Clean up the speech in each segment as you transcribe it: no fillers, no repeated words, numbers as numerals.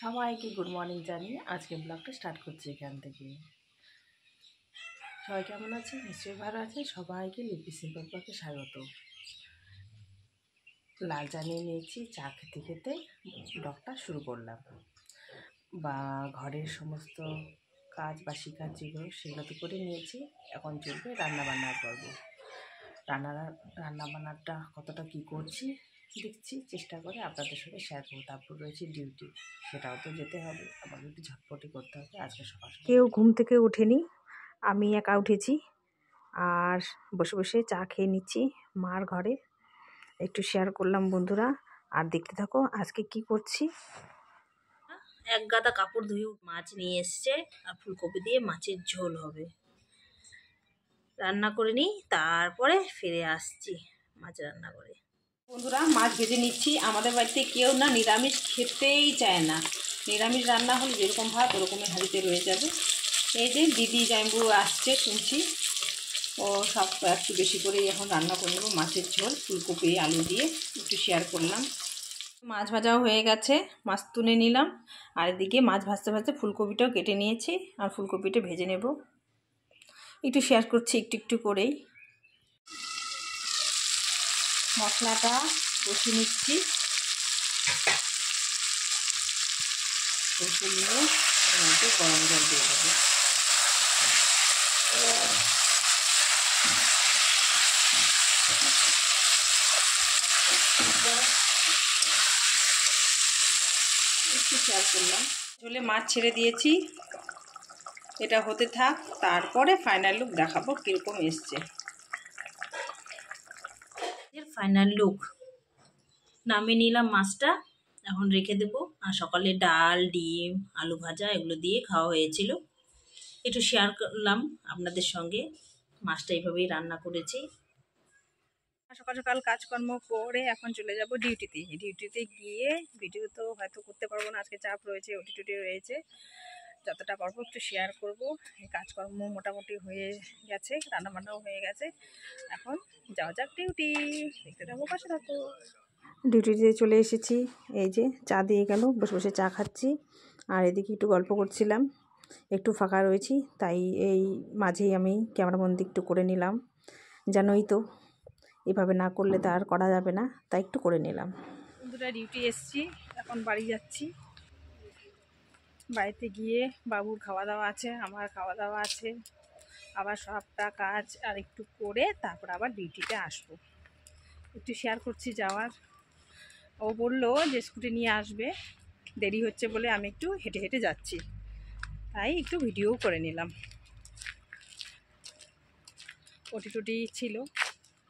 সবাইকে good morning জানিয়ে আজকে ব্লগটা স্টার্ট করছি এখান থেকে। সবাই কেমন আছে? নিশ্চয়ই ভালো আছে। সবাইকে লিপি সিম্পল ব্লগে স্বাগত। লাল চা নিয়ে নিয়েছি, চা খেতে খেতে ব্লগটা শুরু করলাম। বা ঘরের সমস্ত কাজ বা কাজ যেগুলো সেগুলো তো করে নিয়েছি। এখন চলবে রান্নাবান্নার পর্ব। রান্নাবান্নাটা কতটা কী করছি দেখছি, চেষ্টা করে আপনাদের সঙ্গে শেয়ার করবো। তারপর রয়েছে ডিউটি, সেটাও তো যেতে হবে, আবার একটু ঝটপটি করতে হবে। আজকে সকাল কেউ ঘুম থেকে ওঠেনি, আমি একা উঠেছি আর বসে বসে চা খেয়ে নিচ্ছি মার ঘরে। একটু শেয়ার করলাম বন্ধুরা, আর দেখতে থাকো আজকে কি করছি। এক গাদা কাপড় ধুয়ে মাছ নিয়ে এসছে আর ফুলকপি দিয়ে মাছের ঝোল হবে। রান্না করে নিই, তারপরে ফিরে আসছি মাছ রান্না করে। বন্ধুরা, মাছ ভেজে নিচ্ছি। আমাদের বাড়িতে কেউ না নিরামিষ খেতেই চায় না। নিরামিষ রান্না হলে যেরকম ভাত ওরকমই হাঁড়িতে রয়ে যাবে। এই যে দিদি জামাইবু আসছে শুনছি, ও সব একটু বেশি করেই এখন রান্না করে নেবো। মাছের ঝোল ফুলকপি আলু দিয়ে একটু শেয়ার করলাম। মাছ ভাজাও হয়ে গেছে, মাছ তুলে নিলাম। আর এদিকে মাছ ভাজতে ভাজতে ফুলকপিটাও কেটে নিয়েছি, আর ফুলকপিটা ভেজে নেব। একটু শেয়ার করছি একটু একটু করেই। মশলাটা কষে নিচ্ছি, কষে নিয়ে এর মধ্যে গরম জল দিয়ে দেবো। একটু শেয়ার করলাম। ঝোলে মাছ ছেড়ে দিয়েছি, এটা হতে থাক, তারপরে ফাইনাল লুক দেখাবো কীরকম এসছে। ফাইনাল লুক, নামিয়ে নিলাম মাছটা, এখন রেখে দেবো। আর সকালে ডাল, ডিম, আলু ভাজা এগুলো দিয়ে খাওয়া হয়েছিল। একটু শেয়ার করলাম আপনাদের সঙ্গে। মাছটা এইভাবেই রান্না করেছি। সকাল সকাল কাজকর্ম করে এখন চলে যাব ডিউটিতে। ডিউটিতে গিয়ে ভিডিও তো হয়তো করতে পারবো না, আজকে চাপ রয়েছে, ওটি টুটি রয়েছে। যতটা পারবো একটু শেয়ার করব। এই কাজকর্ম মোটামুটি হয়ে গেছে, রান্নাবান্নাও হয়ে গেছে। এখন যাওয়া যাক ডিউটি, দেখতে থাকবো, পাশে থাকো। ডিউটিতে চলে এসেছি, এই যে চা দিয়ে গেল, বসে বসে চা খাচ্ছি। আর এদিকে একটু গল্প করছিলাম, একটু ফাঁকা রয়েছি, তাই এই মাঝেই আমি ক্যামেরাবন্দি একটু করে নিলাম। জানোই তো, এভাবে না করলে তো আর করা যাবে না, তাই একটু করে নিলাম। বন্ধুরা, ডিউটি এসছি, এখন বাড়ি যাচ্ছি। বাড়িতে গিয়ে বাবুর খাওয়া দাওয়া আছে, আমার খাওয়া দাওয়া আছে, আবার সবটা কাজ আর একটু করে তারপর আবার ডিউটিতে আসবো। একটু শেয়ার করছি যাওয়ার। ও বললো যে স্কুটি নিয়ে আসবে, দেরি হচ্ছে বলে আমি একটু হেঁটে হেঁটে যাচ্ছি, তাই একটু ভিডিও করে নিলাম। ওটি টুটি ছিল,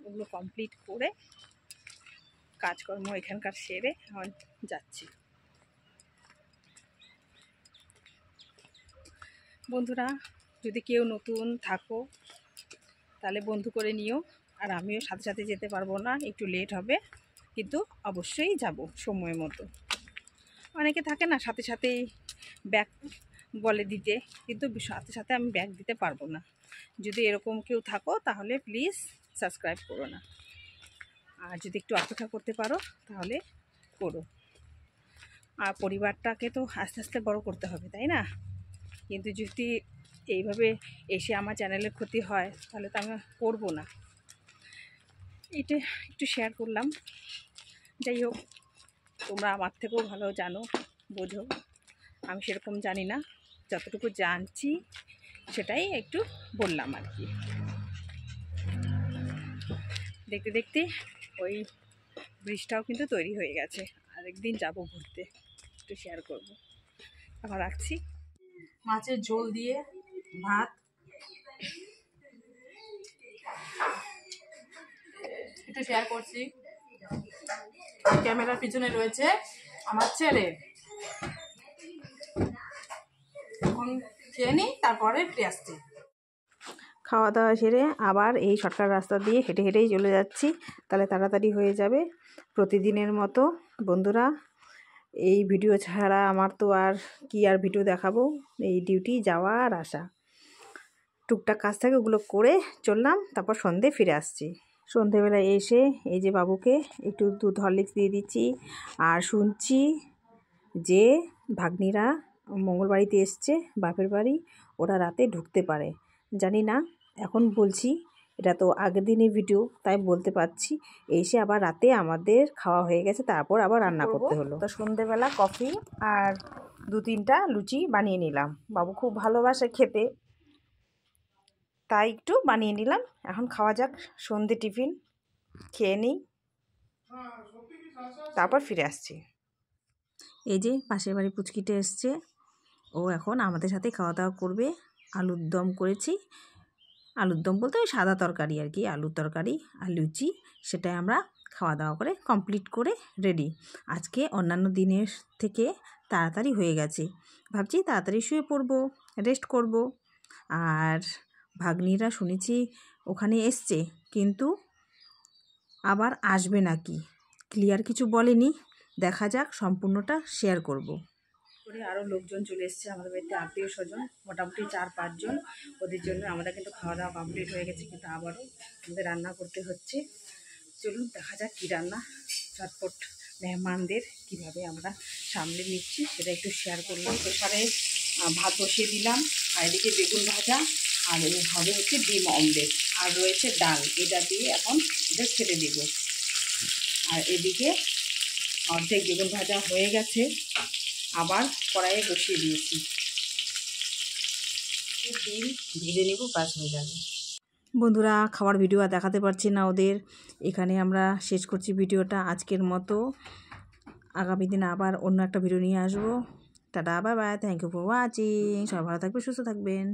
ওগুলো কমপ্লিট করে কাজকর্ম এখানকার সেরে এখন যাচ্ছি। বন্ধুরা, যদি কেউ নতুন থাকো তাহলে বন্ধু করে নিও। আর আমিও সাথে সাথে যেতে পারবো না, একটু লেট হবে, কিন্তু অবশ্যই যাব সময় মতো। অনেকে থাকে না সাথে সাথেই ব্যাগ বলে দিতে, কিন্তু সাথে সাথে আমি ব্যাগ দিতে পারবো না। যদি এরকম কেউ থাকো তাহলে প্লিজ সাবস্ক্রাইব করো না, আর যদি একটু অপেক্ষা করতে পারো তাহলে করো। আর পরিবারটাকে তো আস্তে আস্তে বড় করতে হবে, তাই না? কিন্তু যদি এইভাবে এসে আমার চ্যানেলের ক্ষতি হয় তাহলে তো আমি করবো না। এটা একটু শেয়ার করলাম। যাই হোক, তোমরা আমার থেকেও ভালো জানো, বোঝো, আমি সেরকম জানি না, যতটুকু জানছি সেটাই একটু বললাম আর কি। দেখতে দেখতে ওই ব্রিজটাও কিন্তু তৈরি হয়ে গেছে, আরেকদিন যাব ঘুরতে, একটু শেয়ার করব। এখন রাখছি। মাছের ঝোল দিয়ে ভাত, একটু শেয়ার করছি। ক্যামেরার পিছনে রয়েছে আমার ছেলে। এখন খেয়ে নিই, তারপরে ফিরে আসছি। খাওয়া দাওয়া সেরে আবার এই শর্টকাট রাস্তা দিয়ে হেঁটে হেঁটেই চলে যাচ্ছি, তাহলে তাড়াতাড়ি হয়ে যাবে। প্রতিদিনের মতো বন্ধুরা, এই ভিডিও ছাড়া আমার তো আর কি আর ভিডিও দেখাবো। এই ডিউটি যাওয়া আর আসা, টুকটাক কাজ থাকে ওগুলো করে চললাম, তারপর সন্ধে ফিরে আসছি। সন্ধেবেলায় এসে এই যে বাবুকে একটু দুধ হরলিক্স দিয়ে দিচ্ছি, আর শুনছি যে ভাগ্নিরা মঙ্গলবাড়িতে এসছে বাপের বাড়ি, ওরা রাতে ঢুকতে পারে। জানি না, এখন বলছি, এটা তো আগের দিনের ভিডিও তাই বলতে পারছি। এসে আবার রাতে আমাদের খাওয়া হয়ে গেছে, তারপর আবার রান্না করতে হলো। তো সন্ধেবেলা কফি আর 2-3টা লুচি বানিয়ে নিলাম। বাবু খুব ভালোবাসে খেতে, তাই একটু বানিয়ে নিলাম। এখন খাওয়া যাক, সন্ধে টিফিন খেয়ে নিই, তারপর ফিরে আসছি। এই যে পাশের বাড়ি পুচকিটা এসছে, ও এখন আমাদের সাথে খাওয়া দাওয়া করবে। আলুর দম করেছি, আলুর দম বলতে ওই সাদা তরকারি আর কি, আলুর তরকারি আর লুচি, সেটাই আমরা খাওয়া দাওয়া করে কমপ্লিট করে রেডি। আজকে অন্যান্য দিনের থেকে তাড়াতাড়ি হয়ে গেছে, ভাবছি তাড়াতাড়ি শুয়ে পড়বো, রেস্ট করব। আর ভাগ্নিরা শুনেছি ওখানে এসছে, কিন্তু আবার আসবে নাকি ক্লিয়ার কিছু বলেনি, দেখা যাক, সম্পূর্ণটা শেয়ার করব। করে আরও লোকজন চলে এসছে আমাদের বাড়িতে, আত্মীয় স্বজন মোটামুটি 4-5 জন। ওদের জন্য আমরা কিন্তু খাওয়া দাওয়া কমপ্লিট হয়ে গেছে, কিন্তু আবারও আমাদের রান্না করতে হচ্ছে। চলুন দেখা যাক কী রান্না, চটপট মেহমানদের কীভাবে আমরা সামলে নিচ্ছি সেটা একটু শেয়ার করলাম। প্রেসারে ভাত বসিয়ে দিলাম, আর এদিকে বেগুন ভাজা, আর হবে হচ্ছে ডিম অমলেট, আর রয়েছে ডাল। এটা দিয়ে এখন এটা ছেড়ে দেব। আর এদিকে অর্ধেক বেগুন ভাজা হয়ে গেছে, আবার কড়াইয়ে বসিয়ে দিয়েছি। ডিম ভেজে নেব, পাস হয়ে যাবে। বন্ধুরা, খাওয়ার ভিডিও আর দেখাতে পারছি না ওদের, এখানে আমরা শেষ করছি ভিডিওটা আজকের মতো। আগামী দিনে আবার অন্য একটা ভিডিও নিয়ে আসবো। Tata, bye bye, thank you for watching. সবাই ভালো থাকবে, সুস্থ থাকবেন।